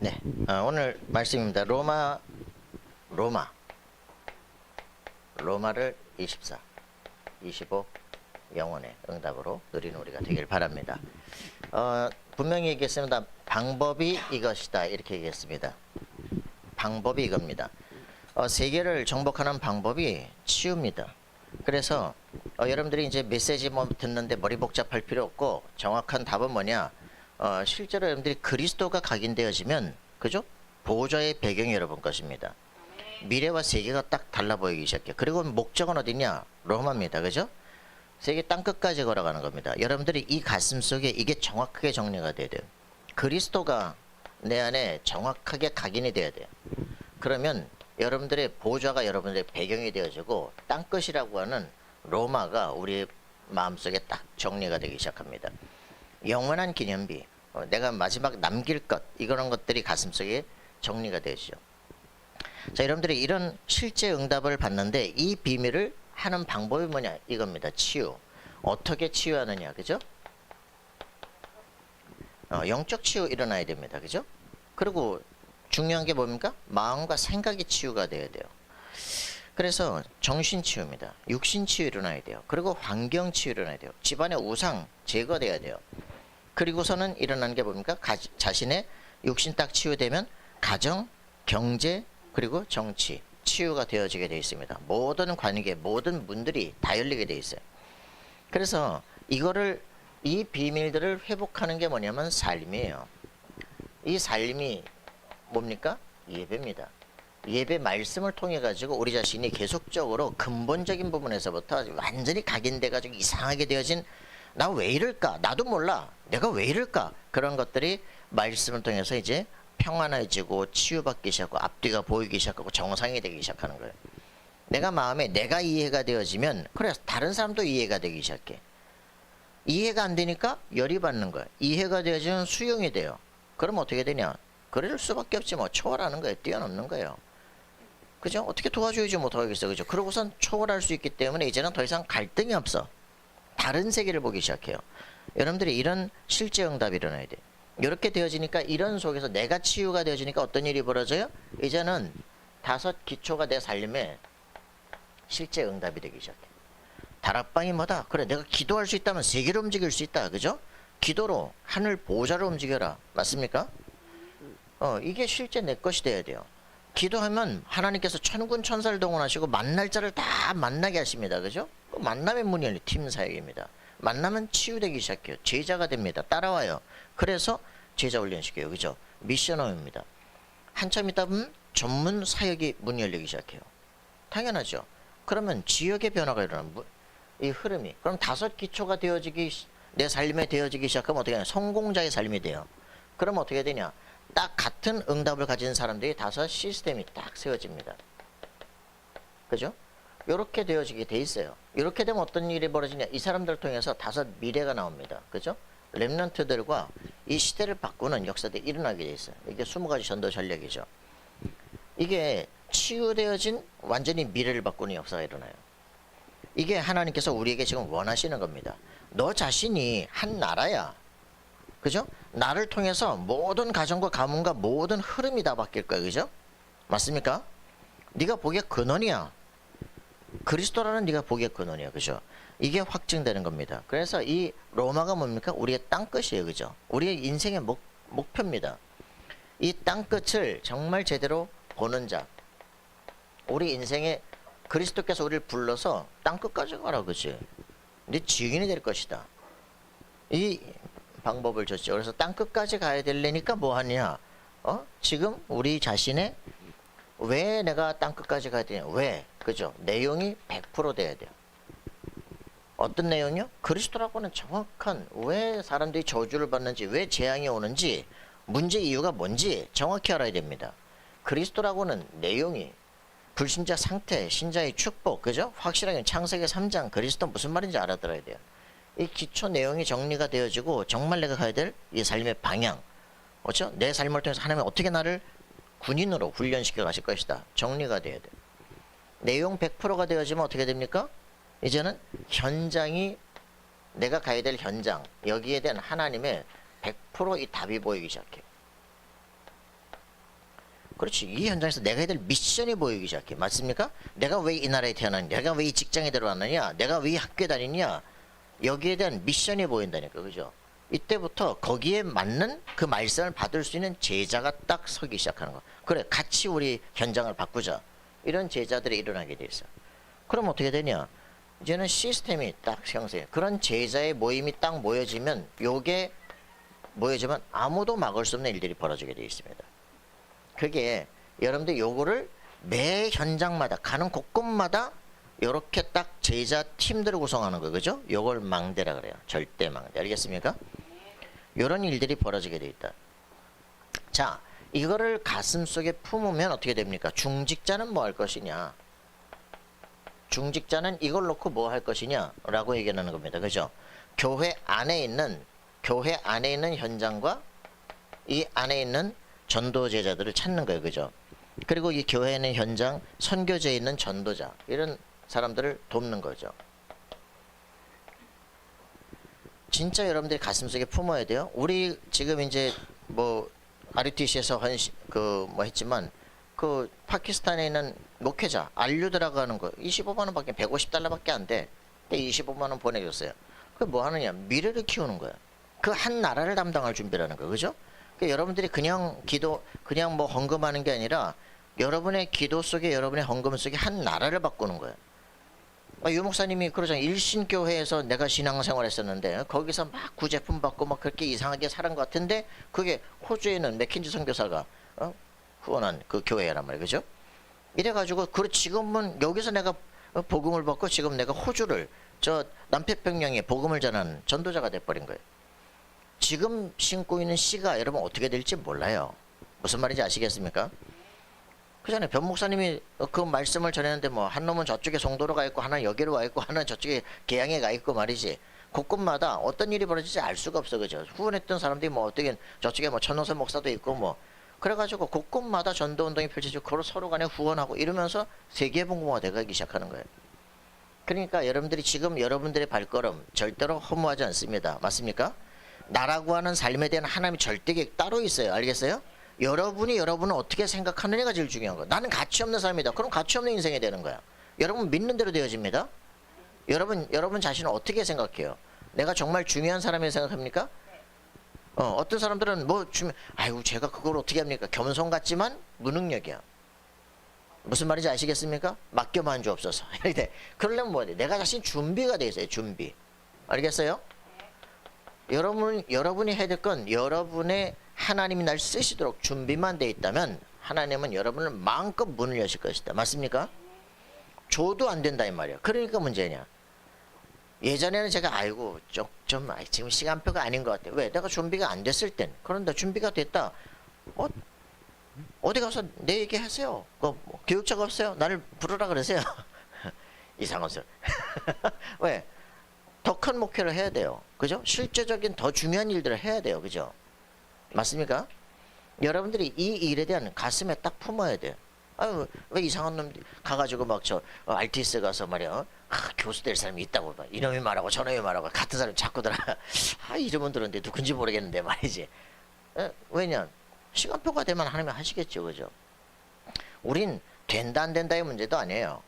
네, 오늘 말씀입니다. 로마를 24, 25 영혼의 응답으로 누리는 우리가 되길 바랍니다. 분명히 얘기했습니다. 방법이 이것이다 이렇게 얘기했습니다. 방법이 이겁니다. 세계를 정복하는 방법이 치유입니다. 그래서 여러분들이 이제 메시지 뭐 듣는데 머리 복잡할 필요 없고 정확한 답은 뭐냐? 실제로 여러분들이 그리스도가 각인되어지면 그죠? 보호자의 배경이 여러분 것입니다. 미래와 세계가 딱 달라 보이기 시작해요. 그리고 목적은 어디냐? 로마입니다. 그죠? 세계 땅끝까지 걸어가는 겁니다. 여러분들이 이 가슴 속에 이게 정확하게 정리가 돼야 돼요. 그리스도가 내 안에 정확하게 각인이 돼야 돼요. 그러면 여러분들의 보호자가 여러분들의 배경이 되어지고 땅끝이라고 하는 로마가 우리 마음속에 딱 정리가 되기 시작합니다. 영원한 기념비, 내가 마지막 남길 것, 이런 것들이 가슴속에 정리가 되죠. 자, 여러분들이 이런 실제 응답을 받는데 이 비밀을 하는 방법이 뭐냐? 이겁니다. 치유. 어떻게 치유하느냐, 그죠? 영적 치유 일어나야 됩니다. 그죠? 그리고 중요한 게 뭡니까? 마음과 생각이 치유가 돼야 돼요. 그래서 정신 치유입니다. 육신 치유 일어나야 돼요. 그리고 환경 치유 일어나야 돼요. 집안의 우상 제거돼야 돼요. 그리고서는 일어나는 게 뭡니까? 자신의 육신 딱 치유되면 가정, 경제, 그리고 정치 치유가 되어지게 되어 있습니다. 모든 관계, 모든 문들이 다 열리게 되어 있어요. 그래서 이 비밀들을 회복하는 게 뭐냐면 삶이에요. 이 삶이 뭡니까? 예배입니다. 예배 말씀을 통해 가지고 우리 자신이 계속적으로 근본적인 부분에서부터 완전히 각인돼 가지고 이상하게 되어진 나 왜 이럴까? 나도 몰라. 내가 왜 이럴까? 그런 것들이 말씀을 통해서 이제 평안해지고 치유받기 시작하고 앞뒤가 보이기 시작하고 정상이 되기 시작하는 거예요. 내가 마음에 내가 이해가 되어지면 그래 다른 사람도 이해가 되기 시작해. 이해가 안 되니까 열이 받는 거예요. 이해가 되어지면 수용이 돼요. 그럼 어떻게 되냐? 그럴 수밖에 없지 뭐. 초월하는 거예요. 뛰어넘는 거예요. 그죠? 어떻게 도와줘야지 못하겠어. 그죠? 그러고선 초월할 수 있기 때문에 이제는 더 이상 갈등이 없어. 다른 세계를 보기 시작해요. 여러분들이 이런 실제 응답이 일어나야 돼요. 이렇게 되어지니까 이런 속에서 내가 치유가 되어지니까 어떤 일이 벌어져요? 이제는 5 기초가 내 삶에 실제 응답이 되기 시작해. 다락방이 뭐다? 그래 내가 기도할 수 있다면 세계를 움직일 수 있다. 그죠? 기도로 하늘 보호자를 움직여라. 맞습니까? 이게 실제 내 것이 돼야 돼요. 기도하면 하나님께서 천군 천사를 동원하시고 만날 자를 다 만나게 하십니다. 그죠? 만남의 문이 열린 팀 사역입니다. 만나면 치유되기 시작해요. 제자가 됩니다. 따라와요. 그래서 제자 훈련시켜요. 그죠? 미셔너입니다. 한참 있다 보면 전문 사역이 문이 열리기 시작해요. 당연하죠. 그러면 지역의 변화가 일어나는 이 흐름이. 그럼 5 기초가 내 삶에 되어지기 시작하면 어떻게 하냐? 성공자의 삶이 돼요. 그럼 어떻게 되냐? 딱 같은 응답을 가진 사람들이 5 시스템이 딱 세워집니다. 그죠? 이렇게 되어지게 돼 있어요. 이렇게 되면 어떤 일이 벌어지냐? 이 사람들을 통해서 5 미래가 나옵니다. 그죠? 렘넌트들과 이 시대를 바꾸는 역사들이 일어나게 돼 있어요. 이게 20가지 전도 전략이죠. 이게 치유되어진 완전히 미래를 바꾸는 역사가 일어나요. 이게 하나님께서 우리에게 지금 원하시는 겁니다. 너 자신이 한 나라야. 그죠? 나를 통해서 모든 가정과 가문과 모든 흐름이 다 바뀔 거야. 그죠? 맞습니까? 네가 복의 근원이야. 그리스도라는 네가 복의 근원이야. 그죠? 이게 확증되는 겁니다. 그래서 이 로마가 뭡니까? 우리의 땅끝이에요. 그죠? 우리의 인생의 목표입니다. 이 땅끝을 정말 제대로 보는 자. 우리 인생에 그리스도께서 우리를 불러서 땅끝까지 가라. 그치? 네 증인이 될 것이다. 이 방법을 줬죠. 그래서 땅끝까지 가야 되려니까 뭐 하냐? 지금 우리 자신의 왜 내가 땅끝까지 가야 되냐? 왜? 그죠? 내용이 100% 돼야 돼요. 어떤 내용이요? 그리스도라고는 정확한 왜 사람들이 저주를 받는지, 왜 재앙이 오는지, 문제 이유가 뭔지 정확히 알아야 됩니다. 그리스도라고는 내용이 불신자 상태, 신자의 축복, 그죠? 확실하게 창세기 3장 그리스도 무슨 말인지 알아들어야 돼요. 이 기초 내용이 정리가 되어지고 정말 내가 가야 될 이 삶의 방향, 그렇죠? 내 삶을 통해서 하나님은 어떻게 나를 군인으로 훈련시켜 가실 것이다. 정리가 돼야 돼요. 내용 100%가 되어지면 어떻게 됩니까? 이제는 현장이 내가 가야 될 현장, 여기에 대한 하나님의 100% 이 답이 보이기 시작해요. 그렇지. 이 현장에서 내가 해야 될 미션이 보이기 시작해. 맞습니까? 내가 왜 이 나라에 태어났냐? 내가 왜 이 직장에 들어왔느냐? 내가 왜 이 학교에 다니냐? 여기에 대한 미션이 보인다니까. 그죠? 이때부터 거기에 맞는 그 말씀을 받을 수 있는 제자가 딱 서기 시작하는 거. 그래, 같이 우리 현장을 바꾸자. 이런 제자들이 일어나게 돼 있어. 그럼 어떻게 되냐? 이제는 시스템이 딱 형성해. 그런 제자의 모임이 딱 모여지면 요게 모여지면 아무도 막을 수 없는 일들이 벌어지게 돼 있습니다. 그게 여러분들 요거를 매 현장마다 가는 곳곳마다 요렇게 딱 제자 팀들을 구성하는 거 그죠? 요걸 망대라 그래요. 절대 망대. 알겠습니까? 요런 일들이 벌어지게 돼 있다. 자, 이거를 가슴속에 품으면 어떻게 됩니까? 중직자는 뭐 할 것이냐? 중직자는 이걸 놓고 뭐 할 것이냐? 라고 얘기하는 겁니다. 그죠? 교회 안에 있는 현장과 이 안에 있는 전도 제자들을 찾는 거예요. 그죠? 그리고 이 교회에 있는 현장, 선교제에 있는 전도자, 이런 사람들을 돕는 거죠. 진짜 여러분들이 가슴속에 품어야 돼요. 우리 지금 이제 뭐 RUTC에서 했지만 그 파키스탄에 있는 목회자 알류드라고 하는 거 25만 원밖에 150달러밖에 안 돼. 근데 25만 원 보내줬어요. 그 뭐 하느냐? 미래를 키우는 거야. 그 한 나라를 담당할 준비라는 거. 그죠? 그러니까 여러분들이 그냥 뭐 헌금하는 게 아니라 여러분의 기도 속에 여러분의 헌금 속에 한 나라를 바꾸는 거예요. 유 목사님이 그러잖아요. 일신교회에서 내가 신앙생활 했었는데 거기서 막 구제품 받고 막 그렇게 이상하게 살은 것 같은데 그게 호주에는 맥킨지 선교사가 후원한 그 교회란 말이에요. 그죠? 이래가지고 지금은 여기서 내가 복음을 받고 지금 내가 호주를 저 남태평양에 복음을 전하는 전도자가 돼버린 거예요. 지금 신고 있는 씨가 여러분 어떻게 될지 몰라요. 무슨 말인지 아시겠습니까? 그 전에 변 목사님이 그 말씀을 전했는데 뭐 한 놈은 저쪽에 송도로 가 있고 하나는 여기로 와 있고 하나는 저쪽에 계양에 가 있고 말이지. 곳곳마다 어떤 일이 벌어질지 알 수가 없어. 그죠? 후원했던 사람들이 뭐 어떻게 저쪽에 뭐 천호선 목사도 있고 뭐 그래가지고 곳곳마다 전도운동이 펼쳐지고 서로 간에 후원하고 이러면서 세계봉고가 돼가기 시작하는 거예요. 그러니까 여러분들이 지금 여러분들의 발걸음 절대로 허무하지 않습니다. 맞습니까? 나라고 하는 삶에 대한 하나님의 절대계획 따로 있어요. 알겠어요? 여러분을 어떻게 생각하느냐가 제일 중요한 거예요. 나는 가치 없는 삶이다. 그럼 가치 없는 인생이 되는 거야. 여러분 믿는 대로 되어집니다. 여러분 자신을 어떻게 생각해요? 내가 정말 중요한 사람이라고 생각합니까? 어떤 사람들은 아이고 제가 그걸 어떻게 합니까? 겸손 같지만 무능력이야. 무슨 말인지 아시겠습니까? 맡겨만 주옵소서. 이렇게 그러려면 뭐야 돼? 내가 자신 준비가 돼 있어요. 준비. 알겠어요? 여러분이 해야 될 건 여러분의 하나님이 날 쓰시도록 준비만 돼 있다면 하나님은 여러분을 마음껏 문을 여실 것이다. 맞습니까? 줘도 안 된다 이 말이야. 그러니까 문제냐? 예전에는 제가 지금 시간표가 아닌 것 같아. 왜? 내가 준비가 안 됐을 땐. 그런데 준비가 됐다. 어디 가서 내 얘기 하세요. 교육자가 없어요. 나를 부르라 그러세요. 이상한 소리. 왜? 더 큰 목표를 해야 돼요. 그죠? 실제적인 더 중요한 일들을 해야 돼요. 그죠? 맞습니까? 여러분들이 이 일에 대한 가슴에 딱 품어야 돼요. 아유, 왜 이상한 놈 가가지고 막 RTS 가서 말이야. 교수 될 사람이 있다고 막 이놈이 말하고 저놈이 말하고 같은 사람이 자꾸 들어. 이름은 들었는데 누군지 모르겠는데 말이지. 왜냐? 시간표가 되면 하나님이 하시겠죠. 그죠? 우린 된다 안 된다의 문제도 아니에요.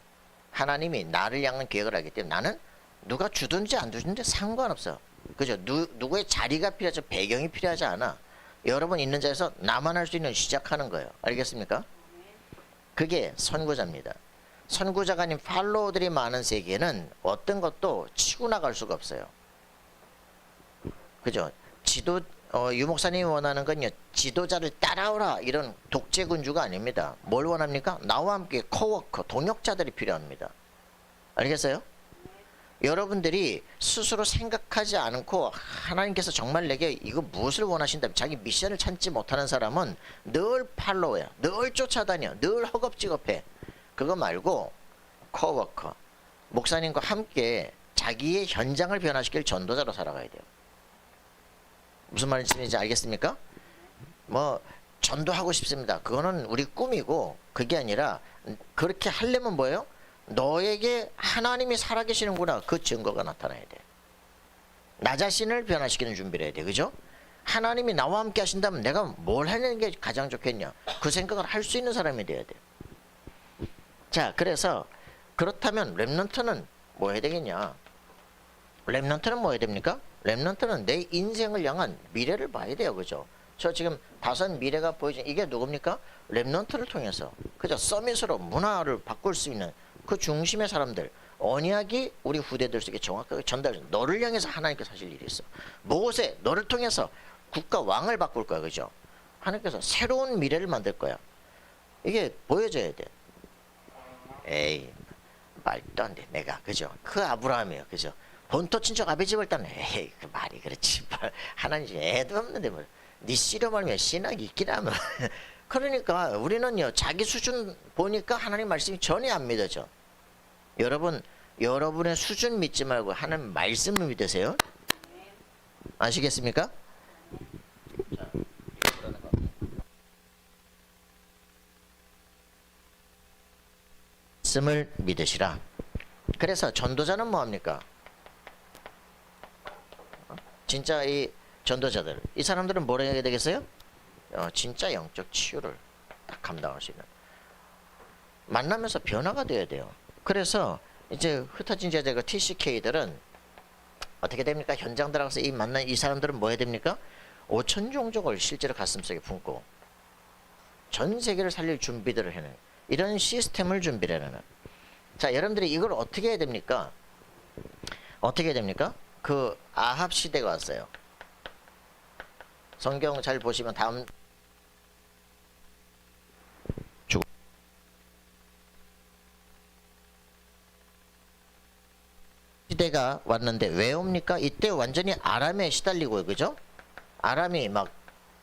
하나님이 나를 향한 계획을 하기 때문에 나는 누가 주든지 안 주든지 상관없어. 그죠? 누구의 자리가 필요하지 배경이 필요하지 않아. 여러분 있는 자리에서 나만 할 수 있는 시작하는 거예요. 알겠습니까? 그게 선구자입니다. 선구자가 아닌 팔로워들이 많은 세계에는 어떤 것도 치고 나갈 수가 없어요. 그죠? 유 목사님이 원하는 건요, 지도자를 따라오라 이런 독재군주가 아닙니다. 뭘 원합니까? 나와 함께 코워커, 동역자들이 필요합니다. 알겠어요? 여러분들이 스스로 생각하지 않고 하나님께서 정말 내게 이거 무엇을 원하신다면 자기 미션을 찾지 못하는 사람은 늘 팔로워야, 늘 쫓아다녀, 늘 허겁지겁해. 그거 말고 코워커, 목사님과 함께 자기의 현장을 변화시킬 전도자로 살아가야 돼요. 무슨 말인지 알겠습니까? 전도하고 싶습니다. 그거는 우리 꿈이고 그게 아니라 그렇게 하려면 뭐예요? 너에게 하나님이 살아계시는구나. 그 증거가 나타나야 돼. 나 자신을 변화시키는 준비를 해야 돼. 그죠? 하나님이 나와 함께 하신다면 내가 뭘 하는 게 가장 좋겠냐? 그 생각을 할 수 있는 사람이 돼야 돼. 자, 그래서 그렇다면 렘넌트는 뭐 해야 되겠냐? 렘넌트는 뭐 해야 됩니까? 렘넌트는 내 인생을 향한 미래를 봐야 돼요. 그죠? 저 지금 다섯 미래가 보이죠? 이게 누굽니까? 렘넌트를 통해서, 그죠? 서밋으로 문화를 바꿀 수 있는 그 중심의 사람들, 언약이 우리 후대들에게 정확하게 전달. 너를 향해서 하나님께서 하실 일이 있어. 모세, 너를 통해서 국가 왕을 바꿀 거야. 그죠? 하나님께서 새로운 미래를 만들 거야. 이게 보여져야 돼. 에이, 말도 안 돼. 내가, 그죠? 그 아브라함이에요. 그죠? 본토 친척 아비 집을 따는, 에이, 그 말이 그렇지. 하나님 애도 없는데 뭘. 네 씨로 말면 신학이 있긴 하면. 그러니까 우리는요, 자기 수준 보니까 하나님 말씀이 전혀 안 믿어져. 여러분, 여러분의 수준 믿지 말고 하나님 말씀을 믿으세요. 아시겠습니까? 자, 말씀을 믿으시라. 그래서 전도자는 뭐합니까? 진짜 이 전도자들, 이 사람들은 뭘 해야 되겠어요? 진짜 영적 치유를 딱 감당할 수 있는, 만나면서 변화가 돼야 돼요. 그래서 이제 흩어진 제자들 TCK들은 어떻게 됩니까? 현장 들어가서 이 만난 이 사람들은 뭐 해야 됩니까? 5천 종족을 실제로 가슴속에 품고 전 세계를 살릴 준비들을 해내는 이런 시스템을 준비를 해내는. 자, 여러분들이 이걸 어떻게 해야 됩니까? 어떻게 해야 됩니까? 그 아합 시대가 왔어요. 성경 잘 보시면 다음 시대가 왔는데 왜 옵니까? 이때 완전히 아람에 시달리고, 그죠? 아람이 막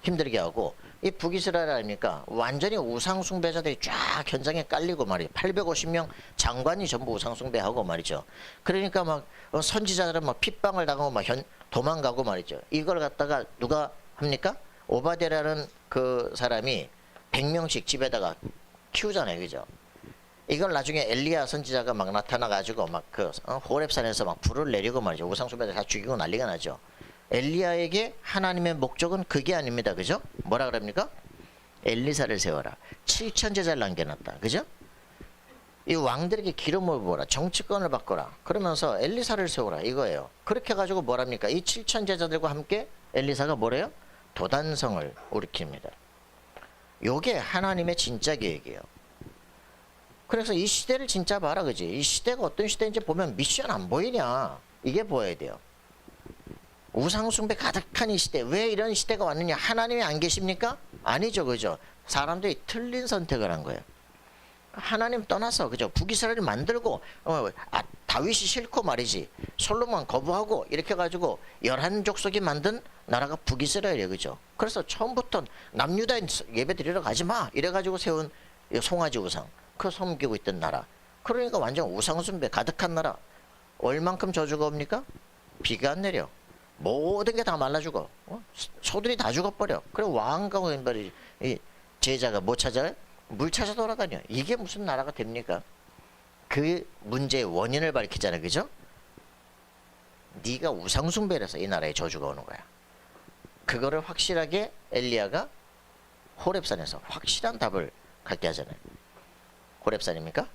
힘들게 하고, 이 북이스라엘 아닙니까? 완전히 우상숭배자들이 쫙 현장에 깔리고 말이에요. 850명 장관이 전부 우상숭배하고 말이죠. 그러니까 막 선지자들은 막 핍박을 당하고 막 도망가고 말이죠. 이걸 갖다가 누가 합니까? 오바댜라는 그 사람이 100명씩 집에다가 키우잖아요. 그죠? 이걸 나중에 엘리야 선지자가 막 나타나가지고 막 그 호렙산에서 막 불을 내리고 말이죠. 우상숭배자 다 죽이고 난리가 나죠. 엘리야에게 하나님의 목적은 그게 아닙니다. 그죠? 뭐라 그럽니까? 엘리사를 세워라. 7천 제자를 남겨놨다. 그죠? 이 왕들에게 기름을 부어라. 정치권을 바꿔라. 그러면서 엘리사를 세워라. 이거예요. 그렇게 해가지고 뭐랍니까? 이 7천 제자들과 함께 엘리사가 뭐래요? 도단성을 일으킵니다. 요게 하나님의 진짜 계획이에요. 그래서 이 시대를 진짜 봐라. 그지? 이 시대가 어떤 시대인지 보면 미션 안 보이냐? 이게 보여야 돼요. 우상숭배 가득한 이 시대, 왜 이런 시대가 왔느냐? 하나님이 안 계십니까? 아니죠. 그죠? 사람들이 틀린 선택을 한 거예요. 하나님 떠나서, 그죠? 북이스라엘을 만들고 다윗이 싫고 말이지, 솔로몬 거부하고 이렇게 해가지고 11족속이 만든 나라가 북이스라엘이에요. 그죠? 그래서 처음부터 남유다인 예배 드리러 가지 마 이래가지고 세운 송아지 우상, 그 섬기고 있던 나라. 그러니까 완전 우상숭배 가득한 나라. 얼만큼 저주가 옵니까? 비가 안 내려. 모든 게 다 말라 죽어. 소들이 다 죽어버려. 그래 왕과 왼발이 이 제자가 못 찾아요? 물 찾아 돌아다녀. 이게 무슨 나라가 됩니까? 그 문제의 원인을 밝히잖아요. 그죠? 네가 우상숭배라서 이 나라에 저주가 오는 거야. 그거를 확실하게 엘리야가 호렙산에서 확실한 답을 갖게 하잖아요. 호렙산입니까?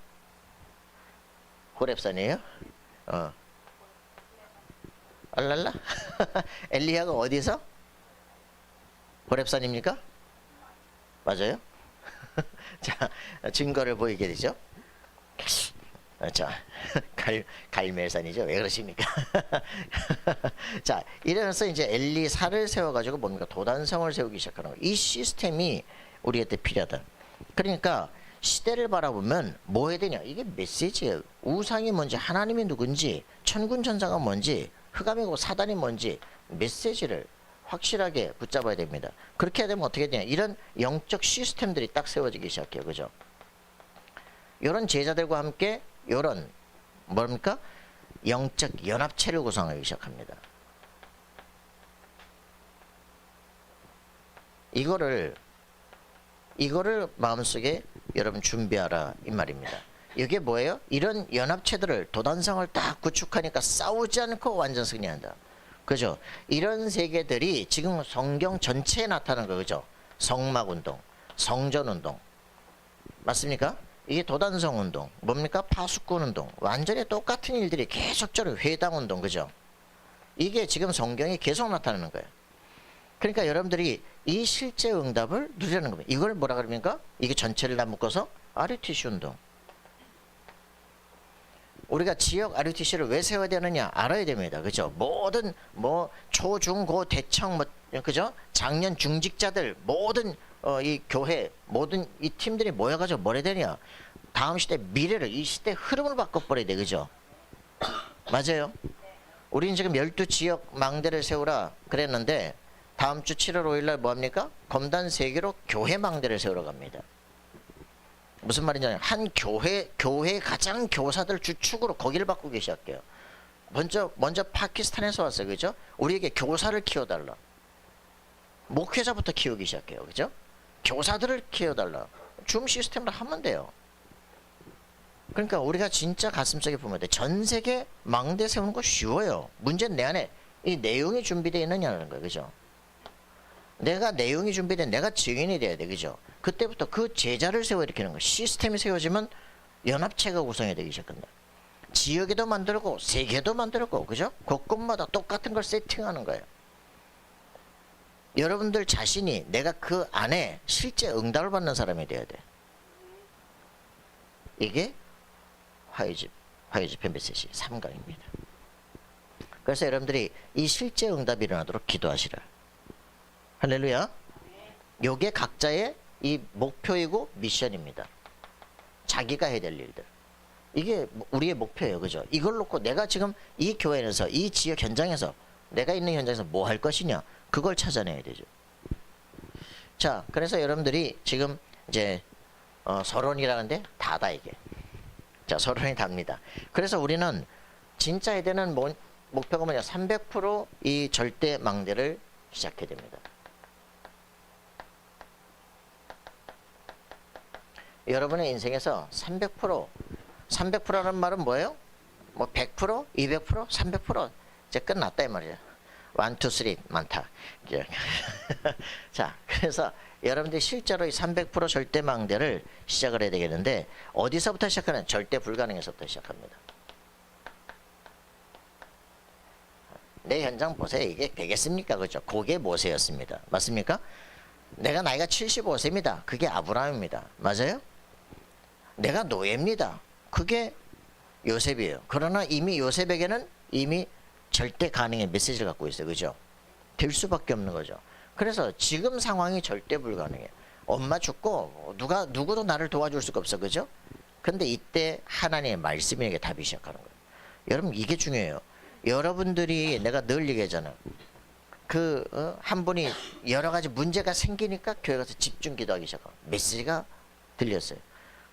호렙산이에요? 알랄라? 엘리야가 어디서? 호렙산입니까? 맞아요? 자, 증거를 보이게 되죠. 자, 갈멜산이죠. 왜 그러십니까? 자, 이래서 이제 엘리사를 세워가지고 뭡니까? 도단성을 세우기 시작하는 거예요. 이 시스템이 우리한테 필요하다. 그러니까 시대를 바라보면 뭐 해야 되냐? 이게 메시지예요. 우상이 뭔지, 하나님이 누군지, 천군 천사가 뭔지, 흑암이고 사단이 뭔지 메시지를 확실하게 붙잡아야 됩니다. 그렇게 되면 어떻게 되냐? 이런 영적 시스템들이 딱 세워지기 시작해요. 그죠? 이런 제자들과 함께 이런 뭡니까? 영적 연합체를 구성하기 시작합니다. 이거를 마음속에 여러분 준비하라 이 말입니다. 이게 뭐예요? 이런 연합체들을 도단성을 딱 구축하니까 싸우지 않고 완전 승리한다. 그죠? 이런 세계들이 지금 성경 전체에 나타나는 거, 그죠? 성막운동, 성전운동, 맞습니까? 이게 도단성운동, 뭡니까? 파수꾼운동, 완전히 똑같은 일들이 계속적으로 회당운동, 그죠? 이게 지금 성경에 계속 나타나는 거예요. 그러니까 여러분들이 이 실제 응답을 누리는 겁니다. 이걸 뭐라 그럽니까? 이게 전체를 다 묶어서 RUTC 운동. 우리가 지역 RUTC를 왜 세워야 되느냐 알아야 됩니다. 그죠? 모든 뭐 초중고 대청 뭐 그죠? 작년 중직자들 모든 이 교회 모든 이 팀들이 모여가지고 뭘 해야 되냐? 다음 시대 미래를 이 시대 흐름을 바꿔버려야 돼. 그죠? 맞아요. 우리는 지금 12지역 망대를 세우라 그랬는데 다음 주 7월 5일 날 뭐합니까? 검단 세계로 교회 망대를 세우러 갑니다. 무슨 말이냐면 한 교회 가장 교사들 주축으로 거기를 바꾸기 시작해요. 먼저 파키스탄에서 왔어요. 그죠? 우리에게 교사를 키워달라. 목회자부터 키우기 시작해요. 그죠? 교사들을 키워달라. 줌 시스템으로 하면 돼요. 그러니까 우리가 진짜 가슴속에 보면 돼. 전 세계 망대 세우는 거 쉬워요. 문제는 내 안에 이 내용이 준비되어 있느냐는 거예요. 그죠? 내가 내용이 준비된 내가 증인이 돼야 돼. 그죠? 그때부터 그 제자를 세워 일으키는 거예요. 시스템이 세워지면 연합체가 구성이 되기 시작한다. 지역에도 만들고 세계도 만들고 그죠? 곳곳마다 똑같은 걸 세팅하는 거예요. 여러분들 자신이 내가 그 안에 실제 응답을 받는 사람이 돼야 돼. 이게 화요집 펜베셋이 3강입니다. 그래서 여러분들이 이 실제 응답이 일어나도록 기도하시라. 할렐루야. 요게 각자의 이 목표이고 미션입니다. 자기가 해야 될 일들. 이게 우리의 목표예요. 그죠? 이걸 놓고 내가 지금 이 교회에서 이 지역 현장에서 내가 있는 현장에서 뭐 할 것이냐 그걸 찾아내야 되죠. 자, 그래서 여러분들이 지금 이제 서론이라는데 다다 이게. 자, 서론이 답니다. 그래서 우리는 진짜 해야 되는 목표가 뭐냐? 300% 절대 망대를 시작해야 됩니다. 여러분의 인생에서 300%라는 말은 뭐예요? 뭐 100%, 200%, 300% 이제 끝났다 이 말이에요. 1, 2, 3 많다. 자, 그래서 여러분들이 실제로 이 300% 절대망대를 시작을 해야 되겠는데 어디서부터 시작하는? 절대 불가능에서부터 시작합니다. 내 현장 보세요. 이게 되겠습니까? 그죠? 그게 모세였습니다. 맞습니까? 내가 나이가 75세입니다. 그게 아브라함입니다. 맞아요? 내가 노예입니다. 그게 요셉이에요. 그러나 이미 요셉에게는 이미 절대 가능의 메시지를 갖고 있어요. 그죠? 될 수밖에 없는 거죠. 그래서 지금 상황이 절대 불가능해요. 엄마 죽고 누구도 나를 도와줄 수가 없어. 그죠? 근데 이때 하나님의 말씀에게 답이 시작하는 거예요. 여러분 이게 중요해요. 여러분들이 내가 늘 얘기하잖아. 한 분이 여러 가지 문제가 생기니까 교회 가서 집중 기도하기 시작하고 메시지가 들렸어요.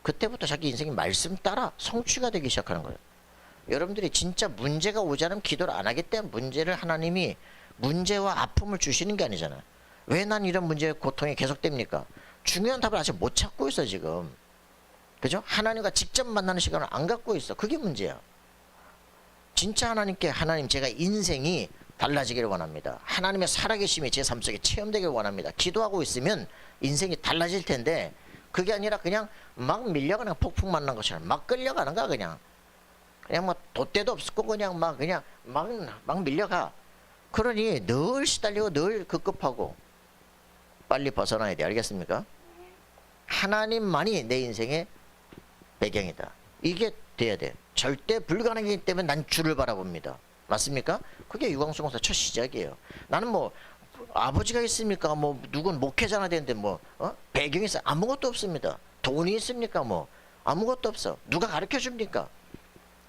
그때부터 자기 인생이 말씀 따라 성취가 되기 시작하는 거예요. 여러분들이 진짜 문제가 오지 않으면 기도를 안 하기 때문에 문제를 하나님이 문제와 아픔을 주시는 게 아니잖아요. 왜 난 이런 문제의 고통이 계속됩니까? 중요한 답을 아직 못 찾고 있어 지금. 그죠? 하나님과 직접 만나는 시간을 안 갖고 있어. 그게 문제야. 진짜 하나님께 하나님 제가 인생이 달라지기를 원합니다. 하나님의 살아계심이 제 삶 속에 체험되길 원합니다. 기도하고 있으면 인생이 달라질 텐데 그게 아니라 그냥 막 밀려가는 폭풍 만난 것처럼 막 끌려가는 거야. 그냥 뭐 돛대도 없고 그냥 막 밀려가. 그러니 늘 시달리고 늘 급급하고 빨리 벗어나야 돼. 알겠습니까? 하나님만이 내 인생의 배경이다. 이게 돼야 돼. 절대 불가능이기 때문에 난 주를 바라봅니다. 맞습니까? 그게 유광수공사 첫 시작이에요. 나는 뭐 아버지가 있습니까? 뭐 누군 목회자나 되는데 뭐 배경이 있어? 아무것도 없습니다. 돈이 있습니까? 뭐 아무것도 없어. 누가 가르쳐 줍니까?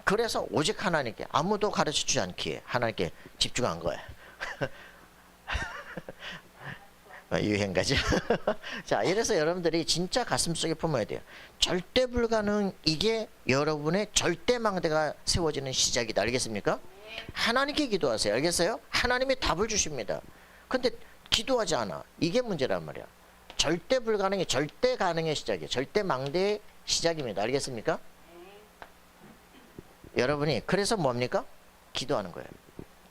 그래서 오직 하나님께 아무도 가르쳐 주지 않기에 하나님께 집중한 거예요. 유행가죠. 자, 이래서 여러분들이 진짜 가슴속에 품어야 돼요. 절대 불가능, 이게 여러분의 절대망대가 세워지는 시작이다. 알겠습니까? 하나님께 기도하세요. 알겠어요? 하나님이 답을 주십니다. 근데 기도하지 않아. 이게 문제란 말이야. 절대 불가능이 절대 가능의 시작이에요. 절대망대의 시작입니다. 알겠습니까? 여러분이 그래서 뭡니까? 기도하는 거예요.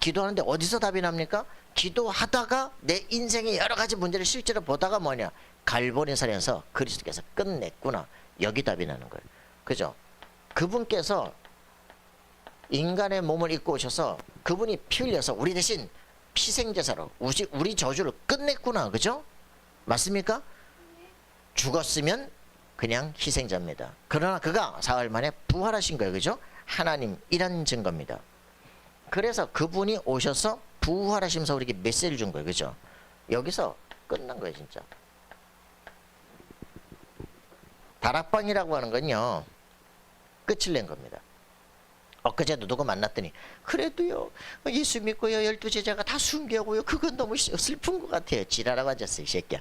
기도하는데 어디서 답이 납니까? 기도하다가 내 인생의 여러 가지 문제를 실제로 보다가 뭐냐? 갈보리산에서 그리스도께서 끝냈구나. 여기 답이 나는 거예요. 그죠? 그분께서 인간의 몸을 입고 오셔서 그분이 피 흘려서 우리 대신 희생제사로 우리 저주를 끝냈구나. 그죠? 맞습니까? 죽었으면 그냥 희생자입니다. 그러나 그가 사흘 만에 부활하신 거예요. 그죠? 하나님이란 증거입니다. 그래서 그분이 오셔서 부활하시면서 우리에게 메시지를 준 거예요. 그죠? 여기서 끝난 거예요. 진짜. 다락방이라고 하는 건요, 끝을 낸 겁니다. 엊그제도 누구 만났더니 그래도요 예수 믿고요 12제자가 다 순교하고요 그건 너무 슬픈 것 같아요. 지랄하고 앉았어요 이 새끼야.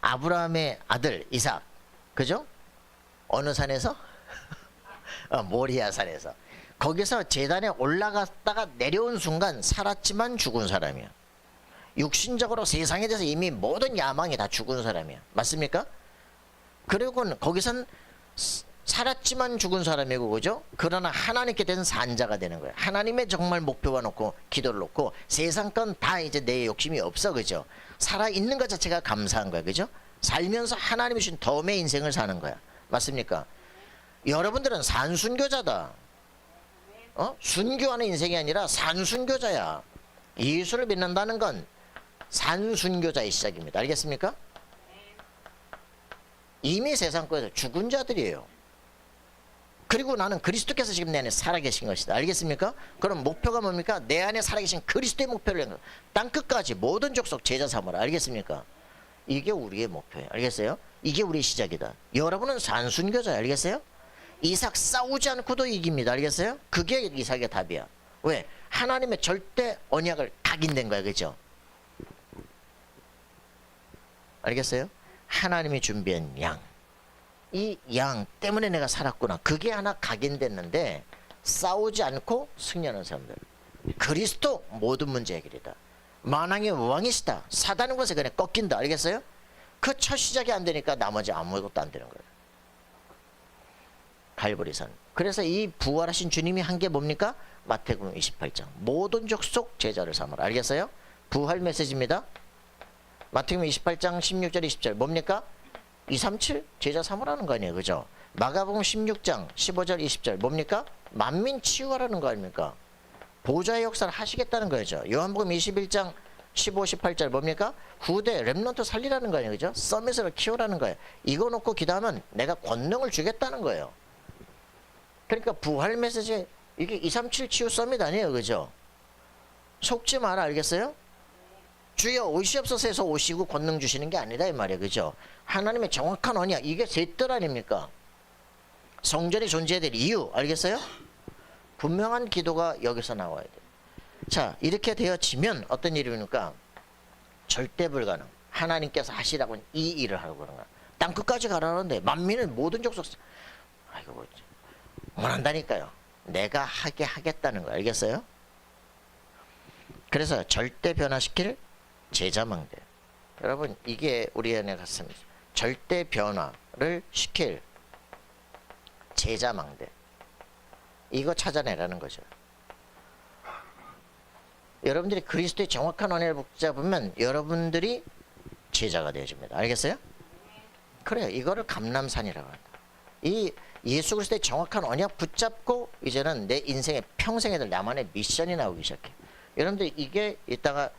아브라함의 아들 이삭, 그죠? 어느 산에서? 모리아 산에서. 거기서 제단에 올라갔다가 내려온 순간 살았지만 죽은 사람이야. 육신적으로 세상에 대해서 이미 모든 야망이 다 죽은 사람이야. 맞습니까? 그리고 거기선 살았지만 죽은 사람이고, 그죠? 그러나 하나님께 된 산자가 되는 거예요. 하나님의 정말 목표가 놓고 기도를 놓고 세상 건 다 이제 내 욕심이 없어. 그죠? 살아있는 것 자체가 감사한 거야. 그죠? 살면서 하나님이 주신 덤의 인생을 사는 거야. 맞습니까? 여러분들은 산순교자다. 순교하는 인생이 아니라 산순교자야. 예수를 믿는다는 건 산순교자의 시작입니다. 알겠습니까? 이미 세상 거에서 죽은 자들이에요. 그리고 나는 그리스도께서 지금 내 안에 살아계신 것이다. 알겠습니까? 그럼 목표가 뭡니까? 내 안에 살아계신 그리스도의 목표를 낸 것. 땅끝까지 모든 족속 제자 삼으라. 알겠습니까? 이게 우리의 목표예요. 알겠어요? 이게 우리의 시작이다. 여러분은 산순교자예요. 알겠어요? 이삭 싸우지 않고도 이깁니다. 알겠어요? 그게 이삭의 답이야. 왜? 하나님의 절대 언약을 각인된 거야. 그죠? 알겠어요? 하나님이 준비한 양, 이 양 때문에 내가 살았구나. 그게 하나 각인됐는데 싸우지 않고 승리하는 사람들, 그리스도 모든 문제 해결이다. 만왕의 왕이시다. 사단의 것에 그냥 꺾인다. 알겠어요? 그 첫 시작이 안 되니까 나머지 아무것도 안 되는 거예요. 갈보리산. 그래서 이 부활하신 주님이 한 게 뭡니까? 마태복음 28장 모든 족속 제자를 삼으라. 알겠어요? 부활 메시지입니다. 마태복음 28장 16절 20절 뭡니까? 237 제자 삼으라는 거 아니에요. 그죠? 마가복음 16장 15절 20절 뭡니까? 만민 치유하라는 거 아닙니까? 보좌의 역사를 하시겠다는 거죠. 요한복음 21장 15, 18절 뭡니까? 후대 렘넌트 살리라는 거 아니에요. 그죠? 서밋을 키우라는 거예요. 이거 놓고 기도하면 내가 권능을 주겠다는 거예요. 그러니까 부활 메시지, 이게 237 치유 서밋 아니에요. 그죠? 속지 마라. 알겠어요? 주여 오시옵소서 해서 오시고 권능 주시는 게 아니다 이 말이에요. 그죠? 하나님의 정확한 언약, 이게 셋 뜻 아닙니까? 성전이 존재해야 될 이유. 알겠어요? 분명한 기도가 여기서 나와야 돼요. 자, 이렇게 되어지면 어떤 일입니까? 절대 불가능. 하나님께서 하시라고 이 일을 하라고 그러는 거야. 땅끝까지 가라는데 만민을 모든 족속, 아이고 원한다니까요. 내가 하게 하겠다는 거. 알겠어요? 그래서 절대 변화시킬 제자망대. 여러분, 이게 우리 안에 갔습니다. 절대 변화를 시킬 제자망대. 이거 찾아내라는 거죠. 여러분들이 그리스도의 정확한 언약을 붙잡으면 여러분들이 제자가 되어집니다. 알겠어요? 그래요. 이거를 감람산이라고 한다. 이 예수 그리스도의 정확한 언약 붙잡고 이제는 내 인생의 평생에 될 나만의 미션이 나오기 시작해. 여러분들 이게 이따가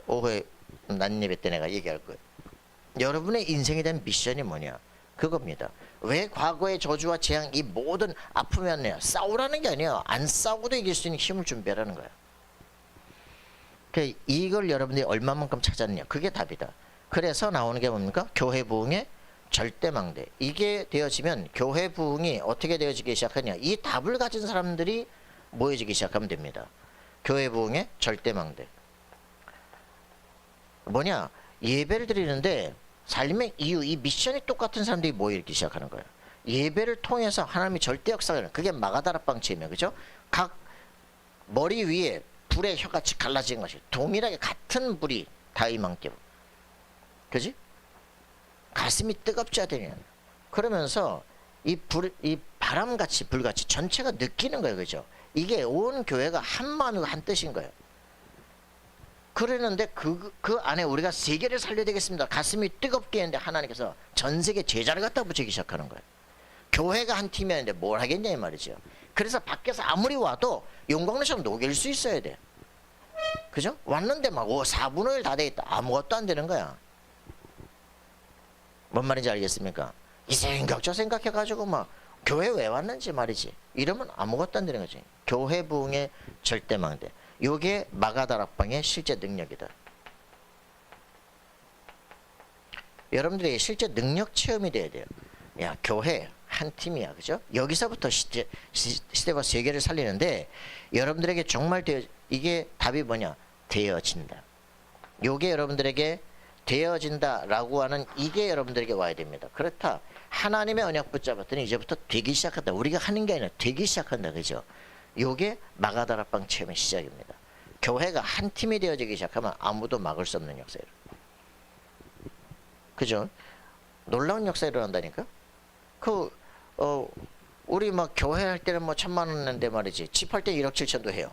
오후에 난예배 때 내가 얘기할 거예요. 여러분의 인생에 대한 미션이 뭐냐? 그겁니다. 왜 과거의 저주와 재앙, 이 모든 아픔이 왔냐? 싸우라는 게 아니에요. 안 싸우고도 이길 수 있는 힘을 준비하라는 거야. 이걸 여러분들이 얼마만큼 찾았냐? 그게 답이다. 그래서 나오는 게 뭡니까? 교회 부흥의 절대망대. 이게 되어지면 교회 부흥이 어떻게 되어지기 시작하냐? 이 답을 가진 사람들이 모여지기 시작하면 됩니다. 교회 부흥의 절대망대. 뭐냐? 예배를 드리는데 삶의 이유, 이 미션이 똑같은 사람들이 모이기 시작하는 거예요. 예배를 통해서 하나님이 절대 역사를 하는, 그게 마가다락방처이며, 그죠? 각 머리 위에 불의 혀같이 갈라지는 것이 동일하게 같은 불이 다 임함께, 그지? 가슴이 뜨겁지 않으냐. 그러면서 이 바람같이 불같이 전체가 느끼는 거예요. 그죠? 이게 온 교회가 한 마음이고 한 뜻인 거예요. 그러는데 그 안에 우리가 세계를 살려야 되겠습니다. 가슴이 뜨겁게 했는데 하나님께서 전 세계 제자를 갖다 붙이기 시작하는 거예요. 교회가 한 팀이었는데 뭘 하겠냐 이 말이죠. 그래서 밖에서 아무리 와도 용광로처럼 녹일 수 있어야 돼. 그죠? 왔는데 막 4분의 1 다 돼 있다. 아무것도 안 되는 거야. 뭔 말인지 알겠습니까? 이 생각 저 생각해가지고 막 교회 왜 왔는지 말이지. 이러면 아무것도 안 되는 거지. 교회 부흥의 절대망대. 요게 마가다락방의 실제 능력이다. 여러분들이 실제 능력 체험이 돼야 돼요. 야, 교회 한 팀이야, 그죠? 여기서부터 시대와 세계를 살리는데 여러분들에게 정말 이게 답이 뭐냐? 되어진다. 요게 여러분들에게 되어진다라고 하는 이게 여러분들에게 와야 됩니다. 그렇다. 하나님의 언약 붙잡았더니 이제부터 되기 시작한다. 우리가 하는 게 아니라 되기 시작한다, 그죠? 요게 마가다락방 체험의 시작입니다. 교회가 한 팀이 되어지기 시작하면 아무도 막을 수 없는 역사예요. 그죠? 놀라운 역사 일어난다니까? 우리 막 교회 할 때는 뭐 1,000만 원 냈는데 말이지. 집 할 때 1억 7천도 해요.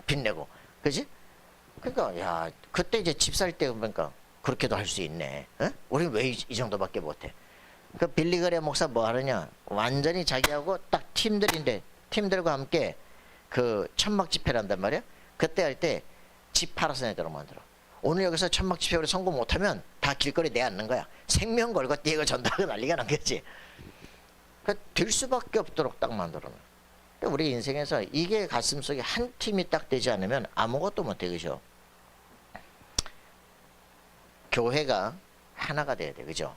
빚 내고. 그지? 그러니까, 야, 그때 이제 집 살 때 보니까 그렇게도 할 수 있네. 어? 우리는 왜 이 정도밖에 못해? 그 빌리그레 목사 뭐 하느냐? 완전히 자기하고 딱 팀들인데, 팀들과 함께 그 천막 집회를 한단 말이야? 그때 할 때 집 팔아서 내도록 만들어. 오늘 여기서 천막 집회를 성공 못하면 다 길거리 내앉는 거야. 생명 걸고 뛰고 전도하고 난리가 난 거지. 될 수밖에 없도록 딱 만들어. 우리 인생에서 이게 가슴속에 한 팀이 딱 되지 않으면 아무것도 못해, 그죠? 교회가 하나가 돼야 돼, 그죠?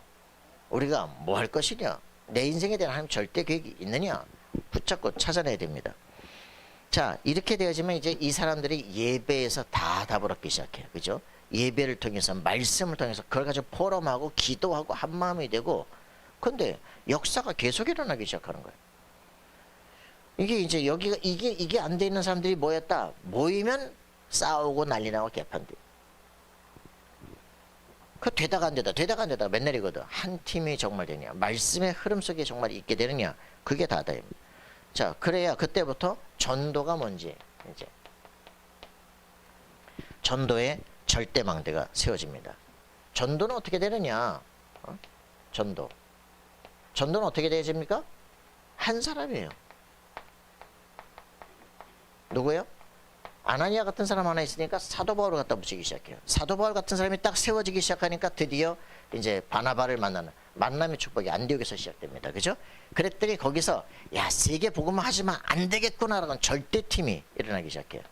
우리가 뭐 할 것이냐? 내 인생에 대한 하나님 절대 계획이 있느냐? 붙잡고 찾아내야 됩니다. 자, 이렇게 되어지면 이제 이 사람들이 예배에서 다 답을 얻기 시작해요, 그죠? 예배를 통해서, 말씀을 통해서 그걸 가지고 포럼하고 기도하고 한 마음이 되고, 근데 역사가 계속 일어나기 시작하는 거예요. 이게 이제 여기가 이게 안 돼 있는 사람들이 모였다. 모이면 싸우고 난리 나고 개판돼. 그 되다가 안 되다 맨날이거든. 한 팀이 정말 되냐, 말씀의 흐름 속에 정말 있게 되느냐, 그게 다다입니다. 자, 그래야 그때부터 전도가 뭔지 이제 전도의 절대망대가 세워집니다. 전도는 어떻게 되느냐? 전도는 어떻게 되어집니까? 한 사람이에요. 누구예요? 아나니아 같은 사람 하나 있으니까 사도 바울을 갖다 붙이기 시작해요. 사도 바울 같은 사람이 딱 세워지기 시작하니까 드디어 이제 바나바를 만나는 만남의 축복이 안디옥에서 시작됩니다. 그죠? 그랬더니 거기서 야, 세계 복음만 하지만 안 되겠구나라는 절대팀이 일어나기 시작해요.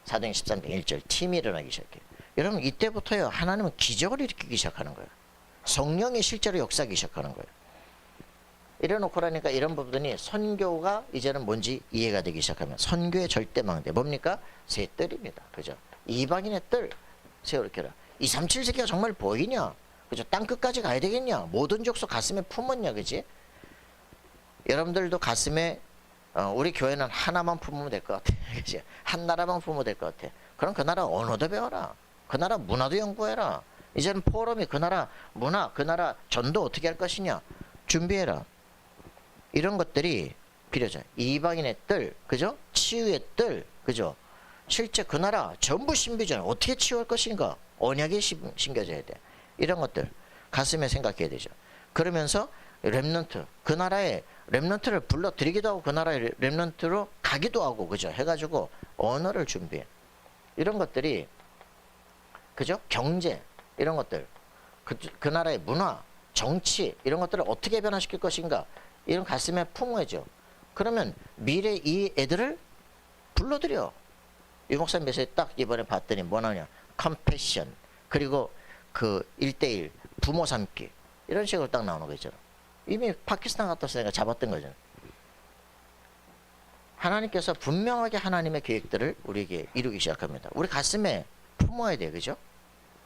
사도행 13장 1절 팀이 일어나기 시작해요. 여러분, 이때부터요 하나님은 기적을 일으키기 시작하는 거예요. 성령이 실제로 역사하기 시작하는 거예요. 이래놓고 나니까 이런 부분이 선교가 이제는 뭔지 이해가 되기 시작하면 선교의 절대망대 뭡니까? 새 뜰입니다. 그죠? 이방인의 뜰 세우르켜라. 237세기가 정말 보이냐? 그죠? 땅끝까지 가야 되겠냐? 모든 족속 가슴에 품었냐? 그지? 여러분들도 가슴에 우리 교회는 하나만 품으면 될 것 같아. 그지? 한 나라만 품으면 될 것 같아. 그럼 그 나라 언어도 배워라. 그 나라 문화도 연구해라. 이제는 포럼이 그 나라 문화, 그 나라 전도 어떻게 할 것이냐? 준비해라. 이런 것들이 필요하죠. 이방인의 뜰, 그죠? 치유의 뜰, 그죠? 실제 그 나라 전부 신비전 어떻게 치유할 것인가? 언약이 심겨져야 돼. 이런 것들 가슴에 생각해야 되죠. 그러면서 렘넌트, 그 나라의 렘넌트를 불러들이기도 하고 그 나라의 렘넌트로 가기도 하고, 그죠? 해가지고 언어를 준비해. 이런 것들이, 그죠? 경제 이런 것들, 그 나라의 문화, 정치 이런 것들을 어떻게 변화시킬 것인가? 이런 가슴에 품어야죠. 그러면 미래 이 애들을 불러들여. 유 목사님 메시지 딱 이번에 봤더니 뭐냐냐, 컴패션, 그리고 그 1:1 부모 삼기 이런 식으로 딱 나오는 거 있잖아. 이미 파키스탄 갔다 왔으니까 잡았던 거잖아. 하나님께서 분명하게 하나님의 계획들을 우리에게 이루기 시작합니다. 우리 가슴에 품어야 돼, 그죠?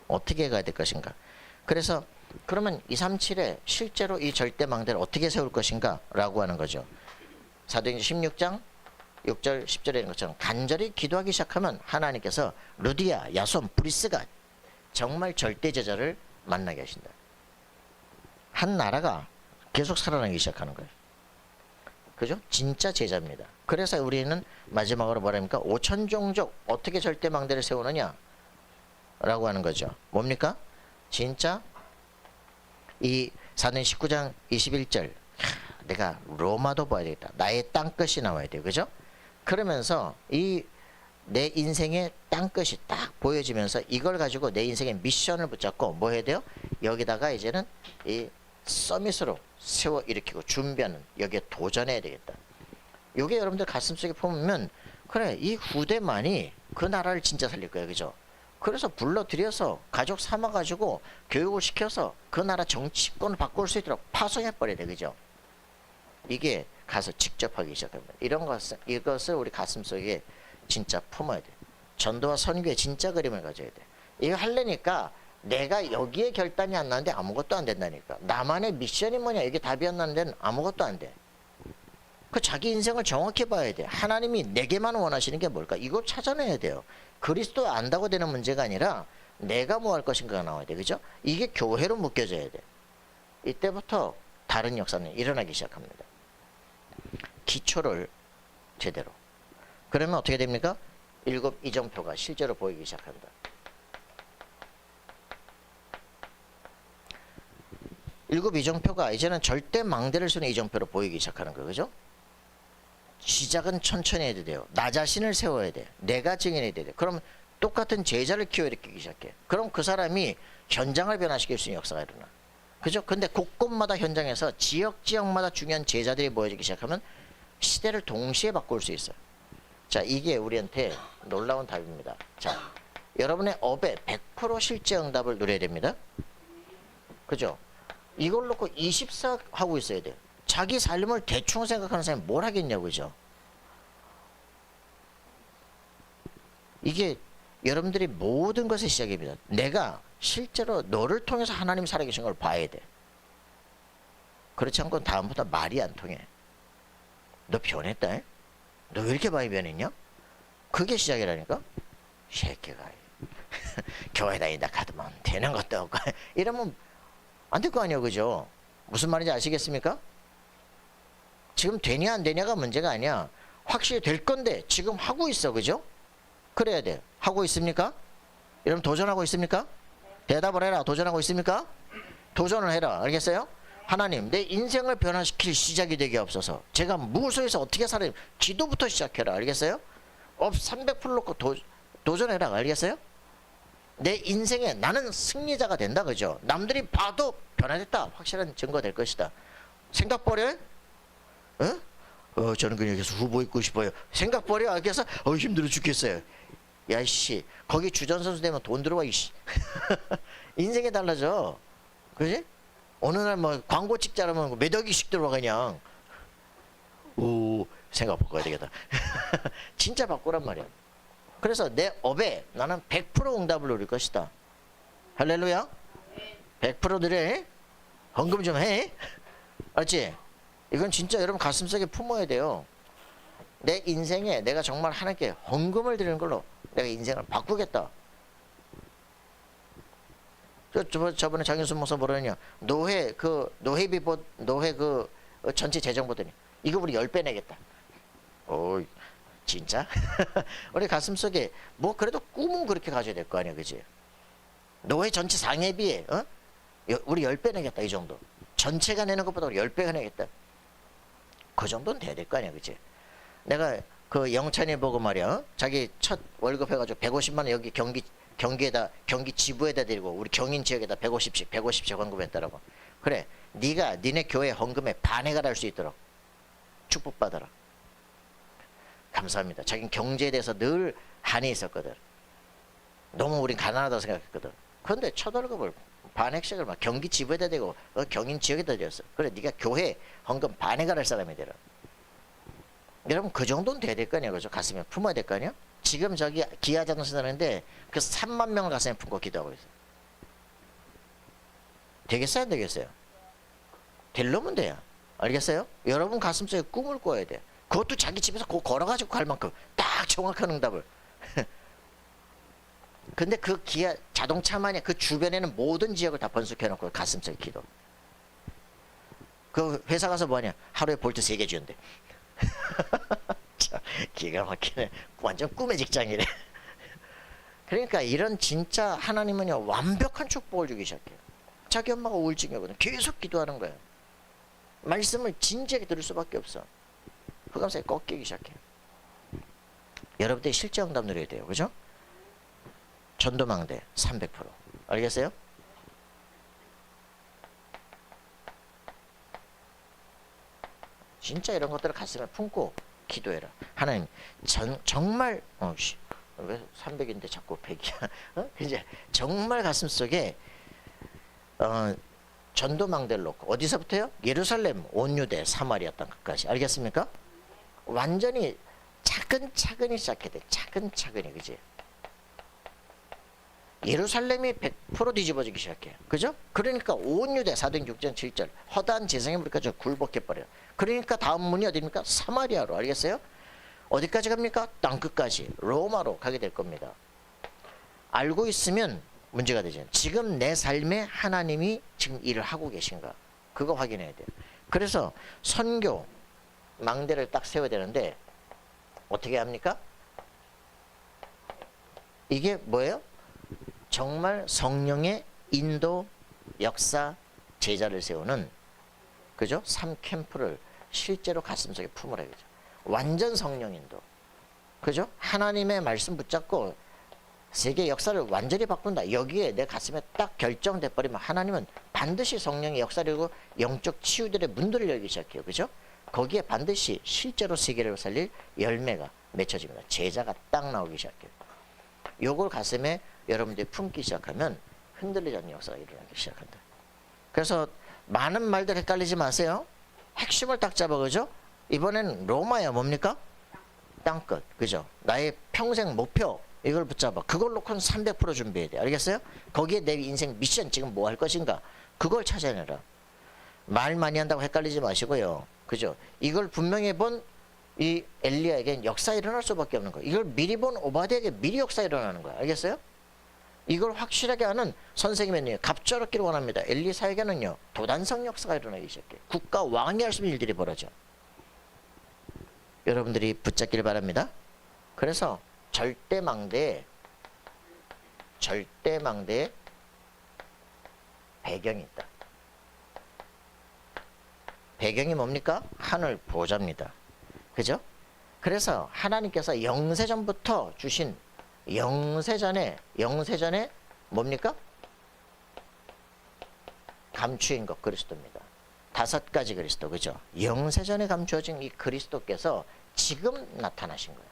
어떻게 가야 될 것인가. 그래서 그러면 237에 실제로 이 절대망대를 어떻게 세울 것인가 라고 하는 거죠. 사도행전 16장 6절 10절에 있는 것처럼 간절히 기도하기 시작하면 하나님께서 루디아, 야손, 브리스가 정말 절대 제자를 만나게 하신다. 한 나라가 계속 살아나기 시작하는 거예요. 그죠? 진짜 제자입니다. 그래서 우리는 마지막으로 뭐랍니까? 5천 종족 어떻게 절대 망대를 세우느냐? 라고 하는 거죠. 뭡니까? 진짜 이 사도행 19장 21절 내가 로마도 봐야 되겠다. 나의 땅끝이 나와야 돼요. 그죠? 그러면서 이 내 인생의 땅끝이 딱 보여지면서 이걸 가지고 내 인생의 미션을 붙잡고 뭐 해야 돼요? 여기다가 이제는 이 서밋으로 세워 일으키고 준비하는, 여기에 도전해야 되겠다. 요게 여러분들 가슴속에 품으면 그래, 이 후대만이 그 나라를 진짜 살릴 거예요. 그죠? 그래서 불러들여서 가족 삼아가지고 교육을 시켜서 그 나라 정치권을 바꿀 수 있도록 파송해버려야 돼. 그죠? 이게 가서 직접 하기 시작합니다. 이것을 우리 가슴속에 진짜 품어야 돼. 전도와 선교의 진짜 그림을 가져야 돼. 이거 하려니까 내가 여기에 결단이 안 나는데 아무것도 안 된다니까. 나만의 미션이 뭐냐, 이게 답이 안 나는 데는 아무것도 안 돼. 그 자기 인생을 정확히 봐야 돼. 하나님이 내게만 원하시는 게 뭘까? 이걸 찾아내야 돼요. 그리스도 안다고 되는 문제가 아니라 내가 뭐 할 것인가가 나와야 돼. 그죠? 이게 교회로 묶여져야 돼. 이때부터 다른 역사는 일어나기 시작합니다. 기초를 제대로. 그러면 어떻게 됩니까? 7 이정표가 실제로 보이기 시작한다. 7 이정표가 이제는 절대 망대를 쓰는 이정표로 보이기 시작하는 거예요. 그죠? 시작은 천천히 해야 돼요. 나 자신을 세워야 돼. 내가 증인해야 돼. 그럼 똑같은 제자를 키워일으키기 시작해. 그럼 그 사람이 현장을 변화시킬 수 있는 역사가 일어나. 그죠? 근데 곳곳마다 현장에서 지역마다 중요한 제자들이 모여지기 시작하면 시대를 동시에 바꿀 수 있어요. 자, 이게 우리한테 놀라운 답입니다. 자, 여러분의 업에 100% 실제 응답을 누려야 됩니다. 그죠? 이걸 놓고 24 하고 있어야 돼요. 자기 삶을 대충 생각하는 사람이 뭘 하겠냐고. 그죠? 이게 여러분들이 모든 것의 시작입니다. 내가 실제로 너를 통해서 하나님이 살아계신 걸 봐야 돼. 그렇지 않고는 다음부터 말이 안 통해. 너 변했다. 에? 너 왜 이렇게 많이 변했냐? 그게 시작이라니까. 새끼가 교회 다니다 가더만 되는 것도 없고 이러면 안 될 거 아니에요. 그죠? 무슨 말인지 아시겠습니까? 지금 되냐 안 되냐가 문제가 아니야. 확실히 될 건데 지금 하고 있어. 그죠? 그래야 돼. 하고 있습니까? 여러분 도전하고 있습니까? 대답을 해라. 도전하고 있습니까? 도전을 해라. 알겠어요? 하나님, 내 인생을 변화시킬 시작이 되게 없어서 제가 무소에서 어떻게 살아야 기도부터 시작해라. 알겠어요? 업 300% 놓고 도전해라. 알겠어요? 내 인생에 나는 승리자가 된다. 그죠? 남들이 봐도 변화됐다. 확실한 증거 될 것이다. 생각 버려? 저는 그냥 계속 후보 있고 싶어요. 생각 버려. 알겠어? 힘들어 죽겠어요. 야이씨, 거기 주전선수 되면 돈 들어와 이씨. 인생이 달라져. 그지? 어느 날 뭐 광고 찍자라면 몇 억이씩 들어와 그냥. 오, 생각 바꿔야 되겠다. 진짜 바꾸란 말이야. 그래서 내 업에 나는 100% 응답을 누릴 것이다. 할렐루야. 100% 드려. 헌금 좀 해. 알지? 이건 진짜 여러분 가슴속에 품어야 돼요. 내 인생에 내가 정말 하나님께 헌금을 드리는 걸로 내가 인생을 바꾸겠다. 저번에 장윤수 목사 뭐라냐? 노회 그 전체 재정 보더니 이거 우리 10배 내겠다. 오, 진짜? 우리 가슴속에 뭐 그래도 꿈은 그렇게 가져야 될 거 아니야. 그지? 노회 전체 상회비에 우리 10배 내겠다. 이 정도. 전체가 내는 것보다 우리 10배가 내겠다. 그 정도는 돼야 될 거 아니야. 그지? 내가 그 영찬이 보고 말이야. 자기 첫 월급 해가지고 150만 원 여기 경기 지부에다 드리고 우리 경인 지역에다 150씩 헌금했더라고. 그래, 네가 니네 교회 헌금의 반에가 달 수 있도록 축복받아라. 감사합니다. 자기는 경제에 대해서 늘 한이 있었거든. 너무 우린 가난하다고 생각했거든. 그런데 첫 월급을 반액씩을 막 경기 지부에다 대고 경인 지역에다 드렸어. 그래, 네가 교회 헌금 반에가 달 사람이 되라. 여러분 그 정도는 돼야 될 거 아니야. 그죠? 가슴에 품어야 될 거 아니야. 지금 저기 기아 자동차 사는데 그 3만 명을 가슴에 품고 기도하고 있어요. 되겠어요? 안 되겠어요? 되려면 돼요. 알겠어요? 여러분 가슴속에 꿈을 꿔야 돼. 그것도 자기 집에서 그거 걸어가지고 갈 만큼 딱 정확한 응답을. 근데 그 기아 자동차만이 그 주변에는 모든 지역을 다 번식해놓고 가슴속에 기도. 그 회사 가서 뭐하냐? 하루에 볼트 3개 주는데. 자, 기가 막히네. 완전 꿈의 직장이래. 그러니까 이런 진짜 하나님은요 완벽한 축복을 주기 시작해요. 자기 엄마가 우울증이거든. 계속 기도하는 거예요. 말씀을 진지하게 들을 수밖에 없어. 흑암사에 꺾이기 시작해요. 여러분들이 실제 응답 누려야 돼요. 그죠? 전도망대 300%. 알겠어요? 진짜 이런 것들을 가슴에 품고 기도해라. 하나님 정말 왜 300인데 자꾸 100이야? 이제 정말 가슴속에 전도망대를 놓고 어디서부터요? 예루살렘, 온 유대, 사마리아 땅까지. 알겠습니까? 완전히 차근차근히 시작해야 돼. 차근차근히. 그지? 예루살렘이 100% 뒤집어지기 시작해요. 그죠? 그러니까 온 유대 사도행전 6장 7절 허다한 재상에 우리가 저 굴복해버려요. 그러니까 다음 문이 어디입니까? 사마리아로. 알겠어요? 어디까지 갑니까? 땅끝까지 로마로 가게 될 겁니다. 알고 있으면 문제가 되죠. 지금 내 삶에 하나님이 지금 일을 하고 계신가, 그거 확인해야 돼요. 그래서 선교 망대를 딱 세워야 되는데 어떻게 합니까? 이게 뭐예요? 정말 성령의 인도, 역사, 제자를 세우는, 그죠? 3캠프를 실제로 가슴속에 품으라. 그죠? 완전 성령 인도. 그죠? 하나님의 말씀 붙잡고 세계 역사를 완전히 바꾼다. 여기에 내 가슴에 딱 결정돼 버리면 하나님은 반드시 성령의 역사를 이루고 영적 치유들의 문들을 열기 시작해요. 그죠? 거기에 반드시 실제로 세계를 살릴 열매가 맺혀집니다. 제자가 딱 나오기 시작해요. 요걸 가슴에 여러분들이 품기 시작하면 흔들리지 않는 역사가 일어나기 시작한다. 그래서 많은 말들 헷갈리지 마세요. 핵심을 딱 잡아. 그죠? 이번에는 로마야 뭡니까? 땅끝. 그죠? 나의 평생 목표 이걸 붙잡아. 그걸 놓고는 300% 준비해야 돼. 알겠어요? 거기에 내 인생 미션 지금 뭐 할 것인가, 그걸 찾아내라. 말 많이 한다고 헷갈리지 마시고요. 그죠? 이걸 분명히 본 이 엘리야에겐 역사 일어날 수밖에 없는 거예요. 이걸 미리 본 오바댜에게 미리 역사 일어나는 거예요. 알겠어요? 이걸 확실하게 아는 선생님은요 갑절없기를 원합니다. 엘리사에게는요 도단성 역사가 일어나기 시작해요. 국가 왕이 할 수 있는 일들이 벌어져. 여러분들이 붙잡기를 바랍니다. 그래서 절대망대에 배경이 있다. 배경이 뭡니까? 하늘 보좌입니다. 그죠? 그래서 하나님께서 영세전부터 주신 영세전에 뭡니까? 감추인 것 그리스도입니다. 5가지 그리스도. 그죠? 영세전에 감추어진 이 그리스도께서 지금 나타나신 거예요.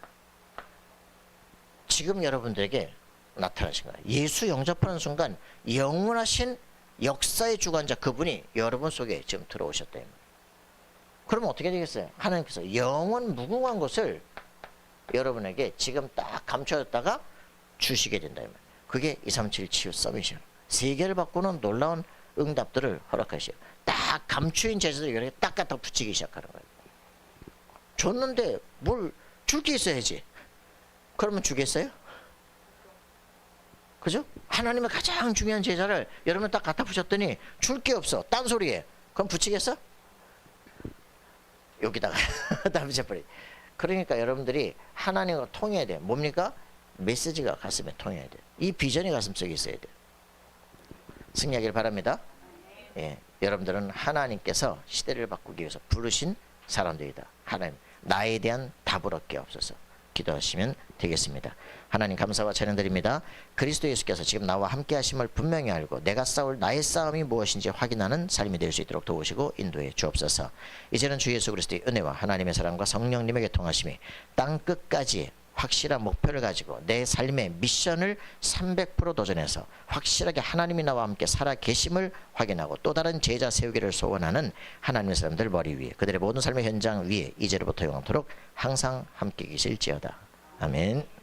지금 여러분들에게 나타나신 거예요. 예수 영접하는 순간 영원하신 역사의 주관자 그분이 여러분 속에 지금 들어오셨다. 그러면 어떻게 되겠어요? 하나님께서 영원 무궁한 것을 여러분에게 지금 딱 감춰졌다가 주시게 된다. 그게 237 치유 서밋이에요. 세계를 바꾸는 놀라운 응답들을 허락하시오. 딱 감추인 제자들 이렇게 딱 갖다 붙이기 시작하는 거예요. 줬는데 뭘 줄 게 있어야지. 그러면 주겠어요? 그죠? 하나님의 가장 중요한 제자를 여러분 딱 갖다 붙였더니 줄 게 없어. 딴소리에. 그럼 붙이겠어? 여기다가 다 붙여버리. 그러니까 여러분들이 하나님과 통해야 돼. 뭡니까? 메시지가 가슴에 통해야 돼. 이 비전이 가슴속에 있어야 돼. 승리하길 바랍니다. 예, 여러분들은 하나님께서 시대를 바꾸기 위해서 부르신 사람들이다. 하나님, 나에 대한 답을 얻게 없어서 기도하시면 되겠습니다. 하나님 감사와 찬양드립니다. 그리스도 예수께서 지금 나와 함께 하심을 분명히 알고 내가 싸울 나의 싸움이 무엇인지 확인하는 삶이 될 수 있도록 도우시고 인도해 주옵소서. 이제는 주 예수 그리스도의 은혜와 하나님의 사랑과 성령님에게 통하심이 땅끝까지 확실한 목표를 가지고 내 삶의 미션을 300% 도전해서 확실하게 하나님이 나와 함께 살아 계심을 확인하고 또 다른 제자 세우기를 소원하는 하나님의 사람들 머리 위에 그들의 모든 삶의 현장 위에 이제로부터 영원토록 항상 함께 계실지어다. 아멘.